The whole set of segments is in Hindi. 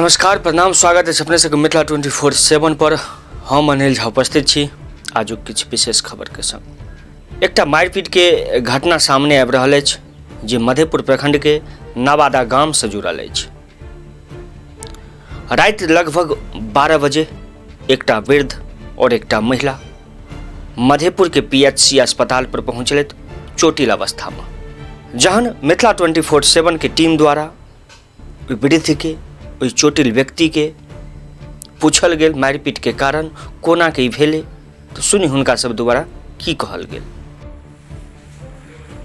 नमस्कार, प्रणाम, स्वागत है अपने सबके मिथिला 24/7 पर। हम अनिल झा उपस्थित छी आजुक किछु विशेष खबर के संग। एकटा मारपीट के घटना सामने आबि रहल अछि जे मधेपुर प्रखंड के नवादा गाम से जुड़ल अछि। राति लगभग 12 बजे एकटा वृद्ध और एकटा महिला मधेपुर के PHC अस्पताल पर पहुंचलथि चोटिल अवस्था में। जहन मिथिला 24/7 के टीम द्वारा वृद्ध के ओहि चोटिल व्यक्ति के पूछल गेल मारपीट के कारण कोना के भेले, तो सुनी हुनका सब द्वारा की कहल गेल।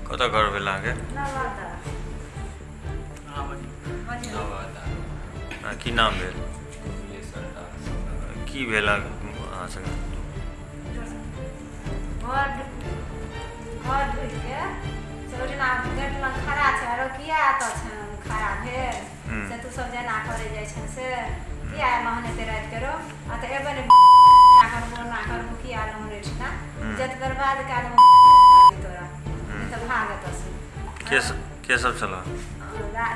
कत घर भेल अहाँके? की नाम भेल? की भेल अहाँ संगे? तू सब जना करे जाय छन से किया महने ते रात करो आ त एबे ने ना कर मुखिया न होने छिना जत बर्बाद का तोरा त भागत अस के सब चला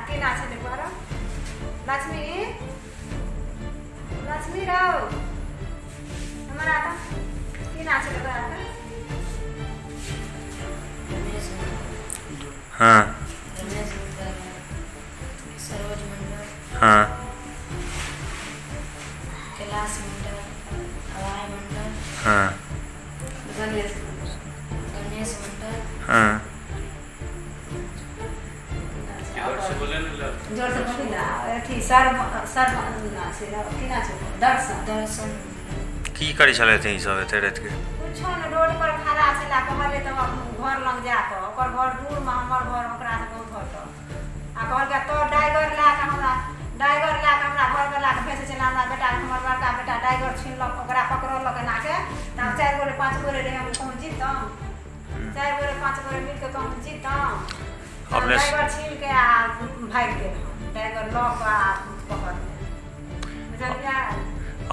के ना छे देखो लक्ष्मी राव हमारा आता के ना छे देखो आता हाँ हाँ कैलाश मंडल, हवाई मंडल, हाँ गणेश मंडल, हाँ जोर से बोली ना अथी सर ना से की ना छे दर्शन की करै छलथि ई सब एते रात के? कुछो न रोड पर खड़ा छला कहले त घर लग जा के ओकर घर दूर में हमर घर ओकरा से बहुत हट आ कहल के तो ड्राइवर ला के हमरा घर पे ला के भेजे छला हमरा बेटा हमर बड़का बेटा ड्राइवर छीनलक ओकरा पकड़लक ना के तब 4 गोरे 5 गोरे रे हम पहुंच जीतम 4 गोरे 5 गोरे मिल के हम जीतम अपने ड्राइवर छीन के आ भाग गेल ड्राइवर लॉक आ पकड़ बुझलिया।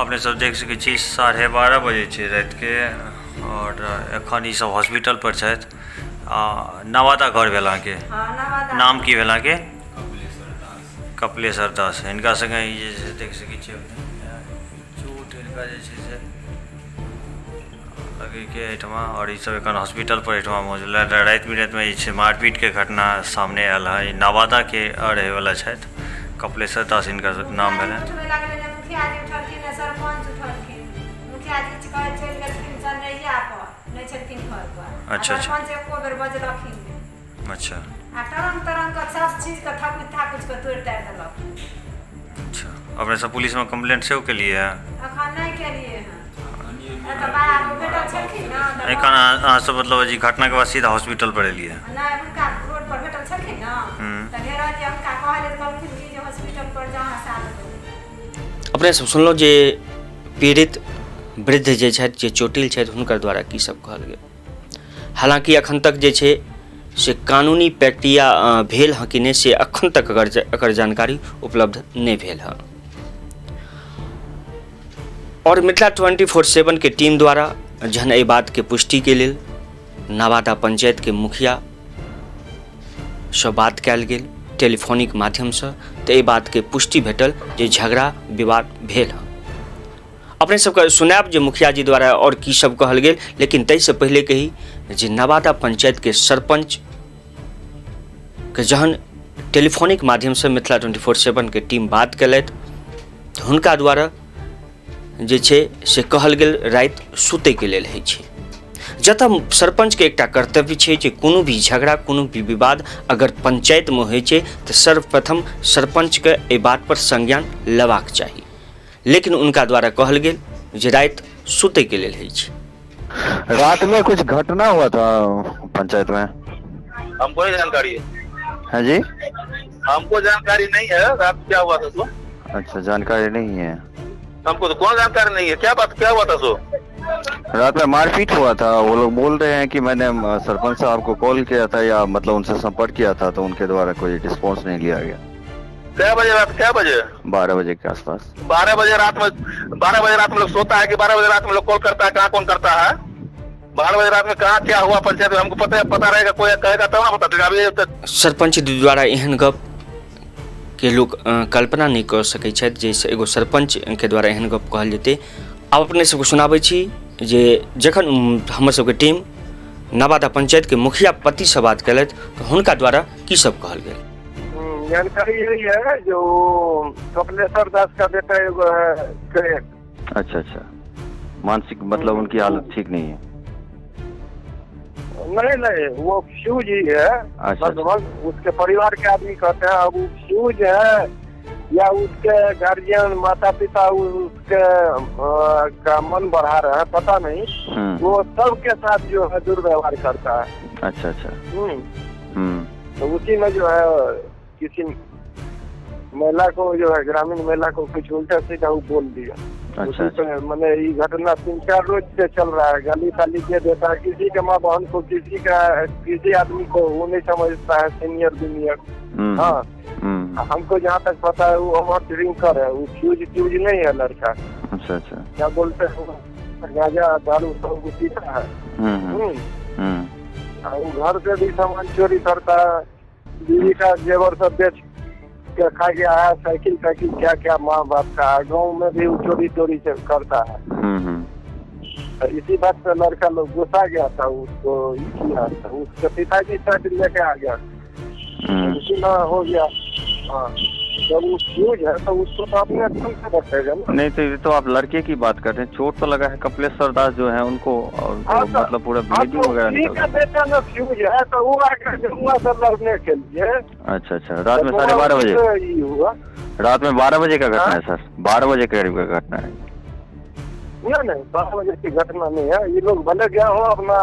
अपने सब देख सकै छी 12:30 बजे छै रात के और एखन ई सब हॉस्पिटल पर छथि। नवादा घर भेल अहाँके? हां नवादा। नाम की भेल अहाँके? कपिलेश्वर दास। हिनका संगे ई जे छै देख सकै छी चोट हिनका जे छै से लगे के एहिठमा और ई सब एखन हॉस्पिटल पर एहिठमा मौजूद है। राति बिराति में जे छै मारपीट के घटना सामने आयल है। नवादा के रहे वाला छथि कपिलेश्वर दास हिनका नाम भेल है। मुखिया जी उठलखिन सरपंच उठलखिन मुखिया जी कहै चलि गेलखिन चन्नैया पर नहीं छलखिन घर पर। अच्छा सरपंच एको बेर बजलखिन। अच्छा आ तरंग का सब चीज का कुछ का तोड़ ताड़ देलक। अच्छा अपने सब पुलिस में कंप्लेंट सेहो के लिए है? अखन नहीं के लिए हैं त बाहर बेटा छलखिन ना एखन अहाँ सब मतलब जी घटना के बाद सीधा हॉस्पिटल पर एलिए? नहीं उनका रोड पर बेटा छलखिन ना त घेरा जे उनका कहले कहलखिन कि जे हॉस्पिटल पर जहां साथ अपने सब सुनलो जे पीड़ित वृद्ध जे छथि जे चोटिल छथि हुनकर द्वारा की सब कहल गेल। हालांकि अखन तक जे छै से कानूनी प्रक्रिया भेल हँ कि नहीं से अखन तक अगर जानकारी उपलब्ध नहीं भेल है। और मिथिला 24/7 के टीम द्वारा जहन एहि बात के पुष्टि के लेल नवादा पंचायत के मुखिया से बात कयल गेल टेलीफोनिक माध्यम से, तो एहि बात के पुष्टि भेटल जे झगड़ा विवाद भेल है। अपने सबके सुनाब जे मुखिया जी द्वारा और की सब कहल गेल, लेकिन तै से पहले कही जे नवादा पंचायत के सरपंच के जहन टेलीफोनिक माध्यम से मिथिला 24/7 के टीम बात कयलथि हुनका द्वारा जे छै से कहल गेल राति सुतै के लेल होइ छै। जतऽ सरपंच के एकटा कर्तव्य छै जे कोनो भी झगड़ा कोनो भी विवाद अगर पंचायत में होइ छै तऽ सर्वप्रथम सरपंच के एहि बात पर संज्ञान लेबाक चाही, लेकिन उनका द्वारा कहल गेल जे राति सुतै के लेल होइ छै। रात में कुछ घटना हुआ था पंचायत में? हमको नहीं जानकारी है जी? हमको जानकारी नहीं है रात क्या हुआ था सो। अच्छा जानकारी नहीं है हमको तो कौन जानकारी नहीं है। क्या हुआ था सो? रात में मारपीट हुआ था। वो लोग बोल रहे हैं कि मैंने सरपंच साहब को कॉल किया था या मतलब उनसे संपर्क किया था तो उनके द्वारा कोई रिस्पॉन्स नहीं लिया गया। क्या बजे? 12 बजे के आसपास। 12 बजे रात में लोग सोता है कि 12 बजे रात में लोग कॉल करता है? कहाँ कौन करता है? 12 बजे रात में कहाँ क्या हुआ पंचायत में हमको पता रहेगा, कोई कहेगा तब ना पता चलेगा। अभी सरपंच द्वारा एहन गप के लोग कल्पना नहीं कर सकै छथि जैसे एगो सरपंच के द्वारा एहन गप कहल जेतै। आब अपने सबके सुनाबै छी जे जखन हमर सबके टीम नवादा पंचायत के मुखिया पति से बात कयलथि तऽ हुनका द्वारा की सब कहल गेल। जानकारी यही है जो कपिलेश्वर दास का बेटा एगो है करेक्ट। अच्छा अच्छा, मानसिक मतलब उनकी हालत ठीक नहीं है। नहीं वो फ्यूज ही है। अच्छा। लगभग उसके परिवार के आदमी कहते हैं अब वो फ्यूज है या उसके गार्जियन माता पिता उसके का मन बढ़ा रहे हैं, पता नहीं। वो सबके साथ जो है दुर्व्यवहार करता है। अच्छा अच्छा। तो उसी में जो है किसी महिला को जो है ग्रामीण महिला को कुछ उल्टा सीधा वो बोल दिया। अच्छा अच्छा। मैंने ये घटना 3-4 रोज से चल रहा है। गाली ताली दे देता है किसी के माँ बहन को, किसी आदमी को वो नहीं समझता है सीनियर जूनियर। हाँ हमको जहाँ तक पता है वो ओवर ड्रिंकर है, वो फ्यूज नहीं है लड़का। अच्छा अच्छा। क्या बोलते हैं गांजा दारू सब पीता है। वो घर से भी सामान चोरी करता है, बीवी का जेवर सब बेच के खा गया है, साइकिल क्या क्या माँ बाप का। गाँव में भी वो चोरी से करता है। तो इसी बात से लड़का लोग गुस्सा गया था, उसको किया था। उसके पिताजी साथ लेके आ गया, इसी में हो गया। हाँ जब वो फ्यूज है तो उसको तो अपने ढंग से रखेगा ना। नहीं तो ये तो आप लड़के की बात कर रहे हैं, चोट तो लगा है कपिलेश्वर दास जो है उनको, मतलब पूरा ब्लीडिंग वगैरह निकल रहा है। बेटा में फ्यूज है तो वो आकर जमुआ से लड़ने के लिए। अच्छा अच्छा, रात में 12:30 बजे हुआ। रात में 12 बजे का घटना है सर, 12 बजे के करीब का घटना है। नहीं 12 बजे की घटना नहीं है। ये लोग भले गया हो अपना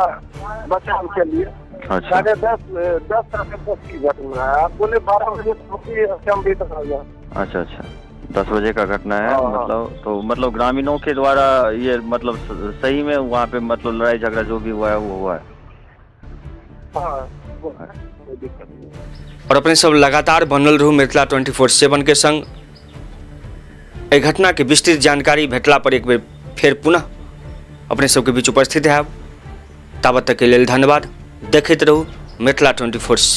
बचाव के लिए। अच्छा 10:30 की घटना है। आप बोले 12 बजे बीत आ गया। अच्छा अच्छा, 10 बजे का घटना है। मतलब तो मतलब ग्रामीणों के द्वारा ये मतलब सही में वहाँ पे मतलब लड़ाई झगड़ा जो भी हुआ है वो हुआ है। हाँ कोई दिक्कत नहीं। और अपने सब लगातार बनल रहू मिथिला 24/7 के संग। एहि घटना के विस्तृत जानकारी भेटला पर एक बेर फेर पुनः अपने सबके बीच उपस्थित हैब। ताबत तक के लेल धन्यवाद। देखैत रहू मिथिला 24/7।